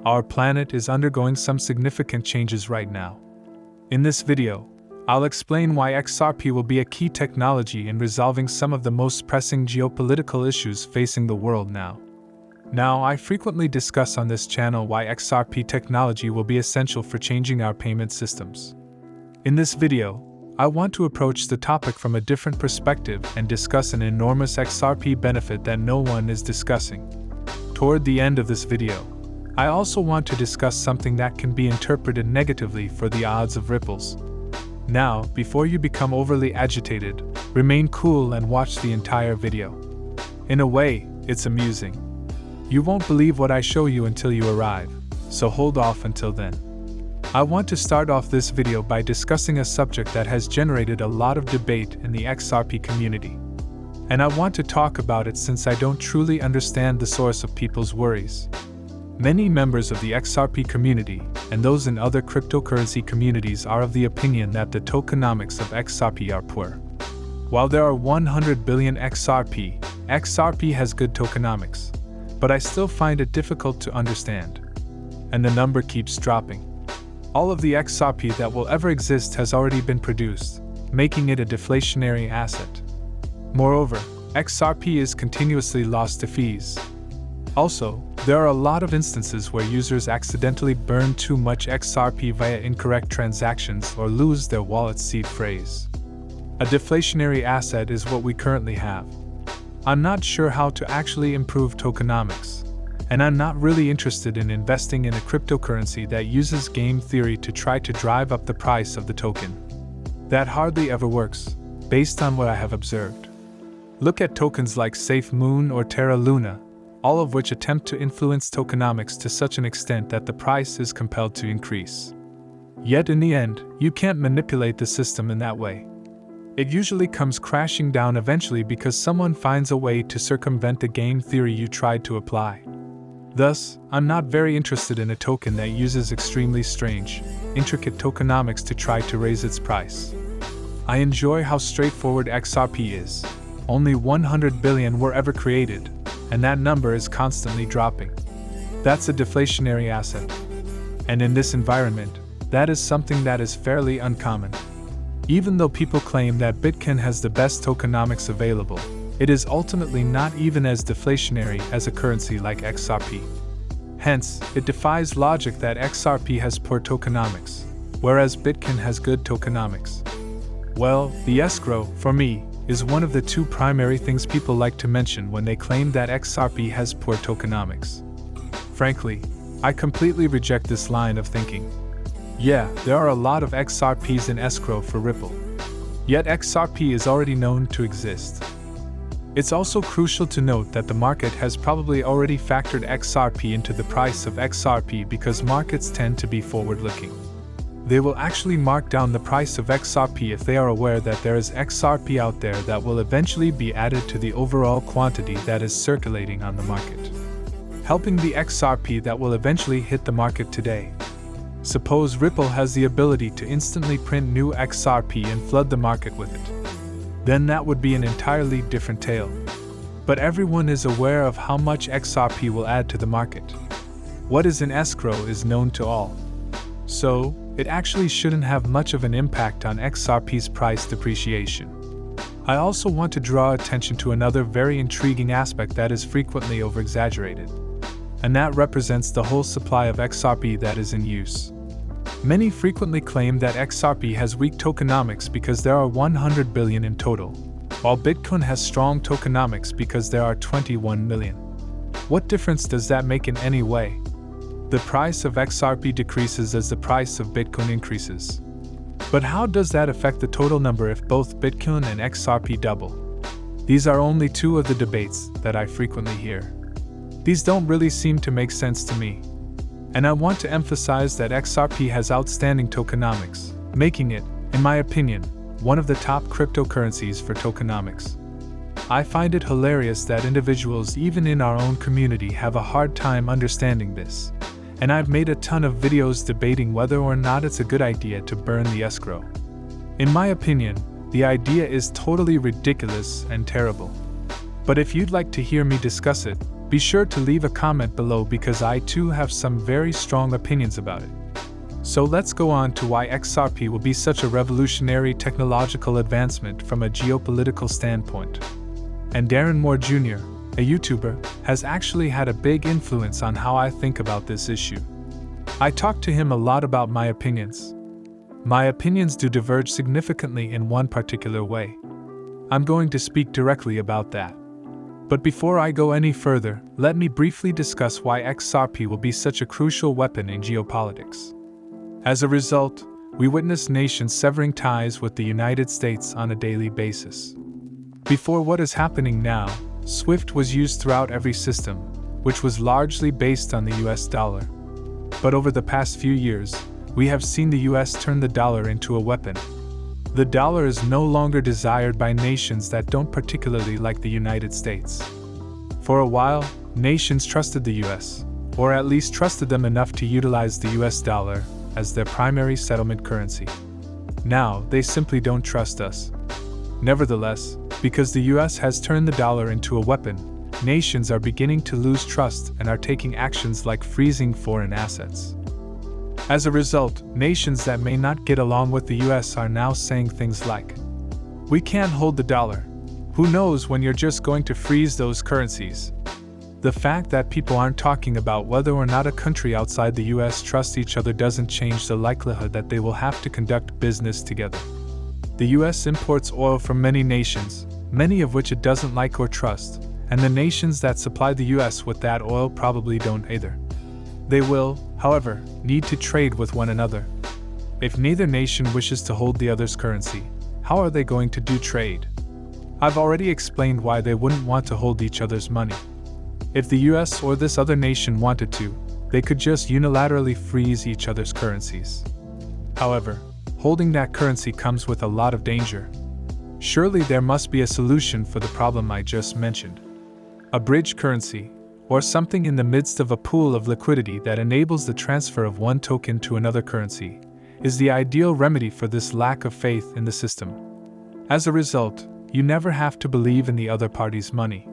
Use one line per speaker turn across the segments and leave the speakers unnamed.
Our planet is undergoing some significant changes right now. In this video, I'll explain why XRP will be a key technology in resolving some of the most pressing geopolitical issues facing the world now. I frequently discuss on this channel why XRP technology will be essential for changing our payment systems. In this video, I want to approach the topic from a different perspective and discuss an enormous XRP benefit that no one is discussing. Toward the end of this video, I also want to discuss something that can be interpreted negatively for the odds of ripples. Now, before you become overly agitated, remain cool and watch the entire video. In a way, it's amusing. You won't believe what I show you until you arrive, so hold off until then. I want to start off this video by discussing a subject that has generated a lot of debate in the XRP community. And I want to talk about it since I don't truly understand the source of people's worries. Many members of the XRP community and those in other cryptocurrency communities are of the opinion that the tokenomics of XRP are poor. While there are 100 billion XRP has good tokenomics, but I still find it difficult to understand. And the number keeps dropping. All of the XRP that will ever exist has already been produced, making it a deflationary asset. Moreover, XRP is continuously lost to fees. Also, there are a lot of instances where users accidentally burn too much XRP via incorrect transactions or lose their wallet's seed phrase. A deflationary asset is what we currently have. I'm not sure how to actually improve tokenomics, and I'm not really interested in investing in a cryptocurrency that uses game theory to try to drive up the price of the token. That hardly ever works, based on what I have observed. Look at tokens like SafeMoon or Terra Luna, all of which attempt to influence tokenomics to such an extent that the price is compelled to increase. Yet in the end, you can't manipulate the system in that way. It usually comes crashing down eventually because someone finds a way to circumvent the game theory you tried to apply. Thus, I'm not very interested in a token that uses extremely strange, intricate tokenomics to try to raise its price. I enjoy how straightforward XRP is. Only 100 billion were ever created, and that number is constantly dropping. That's a deflationary asset. And in this environment, that is something that is fairly uncommon. Even though people claim that Bitcoin has the best tokenomics available, it is ultimately not even as deflationary as a currency like XRP. Hence, it defies logic that XRP has poor tokenomics, whereas Bitcoin has good tokenomics. Well, the escrow, for me, is one of the two primary things people like to mention when they claim that XRP has poor tokenomics. Frankly, I completely reject this line of thinking. Yeah, there are a lot of XRPs in escrow for Ripple. Yet XRP is already known to exist. It's also crucial to note that the market has probably already factored XRP into the price of XRP because markets tend to be forward-looking. They will actually mark down the price of XRP if they are aware that there is XRP out there that will eventually be added to the overall quantity that is circulating on the market, helping the XRP that will eventually hit the market today. Suppose Ripple has the ability to instantly print new XRP and flood the market with it. Then that would be an entirely different tale. But everyone is aware of how much XRP will add to the market. What is in escrow is known to all. So, it actually shouldn't have much of an impact on XRP's price depreciation. I also want to draw attention to another very intriguing aspect that is frequently overexaggerated, and that represents the whole supply of XRP that is in use. Many frequently claim that XRP has weak tokenomics because there are 100 billion in total, while Bitcoin has strong tokenomics because there are 21 million. What difference does that make in any way? The price of XRP decreases as the price of Bitcoin increases. But how does that affect the total number if both Bitcoin and XRP double? These are only two of the debates that I frequently hear. These don't really seem to make sense to me. And I want to emphasize that XRP has outstanding tokenomics, making it, in my opinion, one of the top cryptocurrencies for tokenomics. I find it hilarious that individuals even in our own community have a hard time understanding this. And I've made a ton of videos debating whether or not it's a good idea to burn the escrow. In my opinion, the idea is totally ridiculous and terrible. But if you'd like to hear me discuss it, Be sure to leave a comment below because I too have some very strong opinions about it. So let's go on to why XRP will be such a revolutionary technological advancement from a geopolitical standpoint. And Darren Moore Jr., a YouTuber, has actually had a big influence on how I think about this issue. I talked to him a lot about my opinions. My opinions do diverge significantly in one particular way. I'm going to speak directly about that. But before I go any further, let me briefly discuss why XRP will be such a crucial weapon in geopolitics. As a result, we witness nations severing ties with the United States on a daily basis. Before what is happening now, SWIFT was used throughout every system, which was largely based on the US dollar. But over the past few years, we have seen the US turn the dollar into a weapon. The dollar is no longer desired by nations that don't particularly like the United States. For a while, nations trusted the US, or at least trusted them enough to utilize the US dollar as their primary settlement currency. Now, they simply don't trust us. Nevertheless, because the US has turned the dollar into a weapon, nations are beginning to lose trust and are taking actions like freezing foreign assets. As a result, nations that may not get along with the US are now saying things like, "We can't hold the dollar. Who knows when you're just going to freeze those currencies?" The fact that people aren't talking about whether or not a country outside the US trusts each other doesn't change the likelihood that they will have to conduct business together. The US imports oil from many nations, many of which it doesn't like or trust, and the nations that supply the US with that oil probably don't either. They will, however, need to trade with one another. If neither nation wishes to hold the other's currency, how are they going to do trade? I've already explained why they wouldn't want to hold each other's money. If the US or this other nation wanted to, they could just unilaterally freeze each other's currencies. However, holding that currency comes with a lot of danger. Surely there must be a solution for the problem I just mentioned. A bridge currency, or something in the midst of a pool of liquidity that enables the transfer of one token to another currency, is the ideal remedy for this lack of faith in the system. As a result, you never have to believe in the other party's money.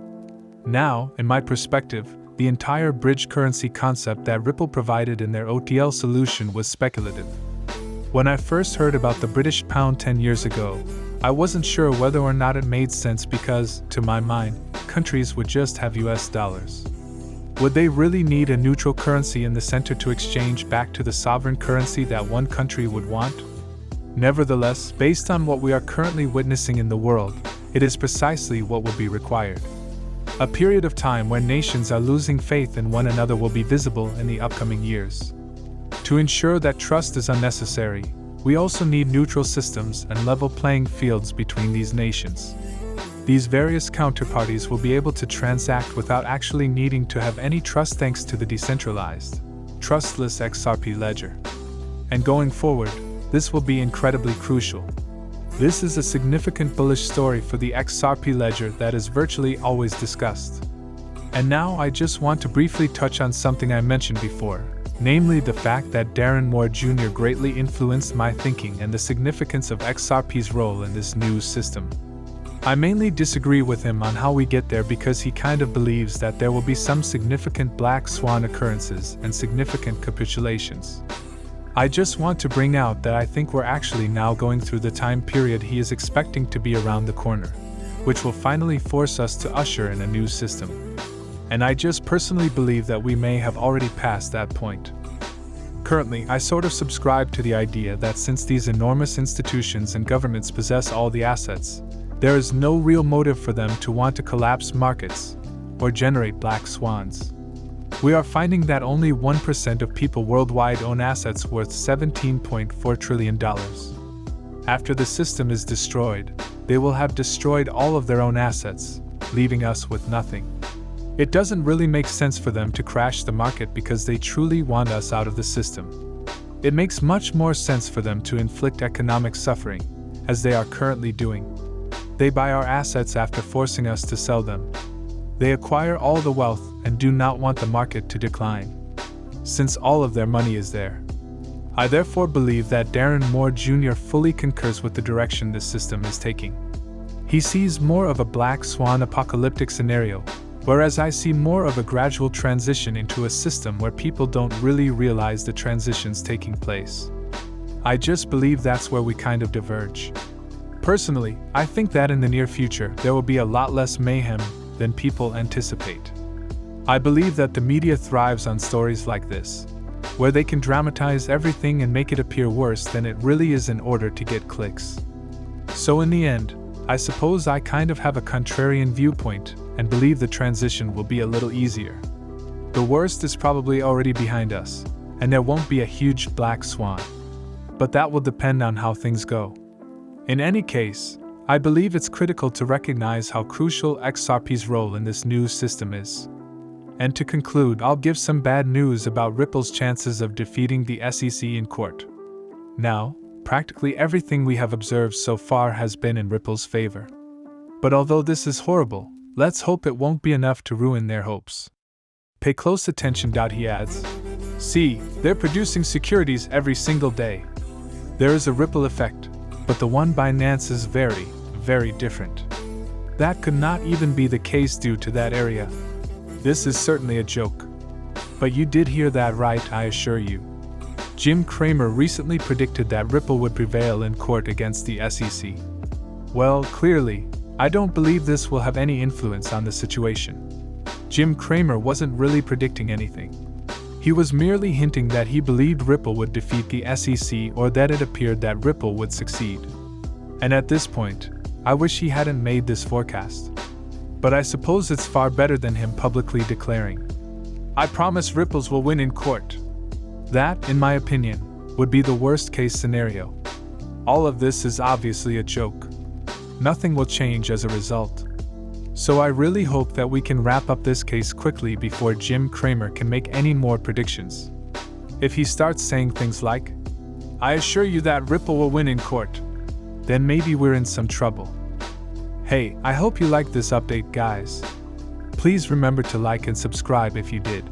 Now, in my perspective, the entire bridge currency concept that Ripple provided in their OTL solution was speculative. When I first heard about the British pound 10 years ago, I wasn't sure whether or not it made sense because, to my mind, countries would just have US dollars. Would they really need a neutral currency in the center to exchange back to the sovereign currency that one country would want? Nevertheless, based on what we are currently witnessing in the world, it is precisely what will be required. A period of time when nations are losing faith in one another will be visible in the upcoming years. To ensure that trust is unnecessary, we also need neutral systems and level playing fields between these nations. These various counterparties will be able to transact without actually needing to have any trust thanks to the decentralized, trustless XRP ledger. And going forward, this will be incredibly crucial. This is a significant bullish story for the XRP ledger that is virtually always discussed. And now I just want to briefly touch on something I mentioned before, namely the fact that Darren Moore Jr. greatly influenced my thinking and the significance of XRP's role in this new system. I mainly disagree with him on how we get there because he kind of believes that there will be some significant black swan occurrences and significant capitulations. I just want to bring out that I think we're actually now going through the time period he is expecting to be around the corner, which will finally force us to usher in a new system. And I just personally believe that we may have already passed that point. Currently, I sort of subscribe to the idea that since these enormous institutions and governments possess all the assets, there is no real motive for them to want to collapse markets or generate black swans. We are finding that only 1% of people worldwide own assets worth $17.4 trillion. After the system is destroyed, they will have destroyed all of their own assets, leaving us with nothing. It doesn't really make sense for them to crash the market because they truly want us out of the system. It makes much more sense for them to inflict economic suffering, as they are currently doing. They buy our assets after forcing us to sell them. They acquire all the wealth and do not want the market to decline, since all of their money is there. I therefore believe that Darren Moore Jr. fully concurs with the direction this system is taking. He sees more of a black swan apocalyptic scenario, whereas I see more of a gradual transition into a system where people don't really realize the transition's taking place. I just believe that's where we kind of diverge. Personally, I think that in the near future there will be a lot less mayhem than people anticipate. I believe that the media thrives on stories like this, where they can dramatize everything and make it appear worse than it really is in order to get clicks. So in the end, I suppose I kind of have a contrarian viewpoint and believe the transition will be a little easier. The worst is probably already behind us, and there won't be a huge black swan. But that will depend on how things go. In any case, I believe it's critical to recognize how crucial XRP's role in this new system is. And to conclude, I'll give some bad news about Ripple's chances of defeating the SEC in court. Now, practically everything we have observed so far has been in Ripple's favor. But although this is horrible, let's hope it won't be enough to ruin their hopes. Pay close attention, he adds. See, they're producing securities every single day. There is a ripple effect, but the one Binance is very, very different. That could not even be the case due to that area. This is certainly a joke. But you did hear that right, I assure you. Jim Cramer recently predicted that Ripple would prevail in court against the SEC. Well, clearly, I don't believe this will have any influence on the situation. Jim Cramer wasn't really predicting anything. He was merely hinting that he believed Ripple would defeat the SEC or that it appeared that Ripple would succeed. And at this point, I wish he hadn't made this forecast. But I suppose it's far better than him publicly declaring, "I promise Ripples will win in court." That, in my opinion, would be the worst case scenario. All of this is obviously a joke. Nothing will change as a result. So I really hope that we can wrap up this case quickly before Jim Cramer can make any more predictions. If he starts saying things like, "I assure you that Ripple will win in court," then maybe we're in some trouble. Hey, I hope you liked this update, guys. Please remember to like and subscribe if you did.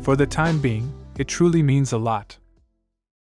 For the time being, it truly means a lot.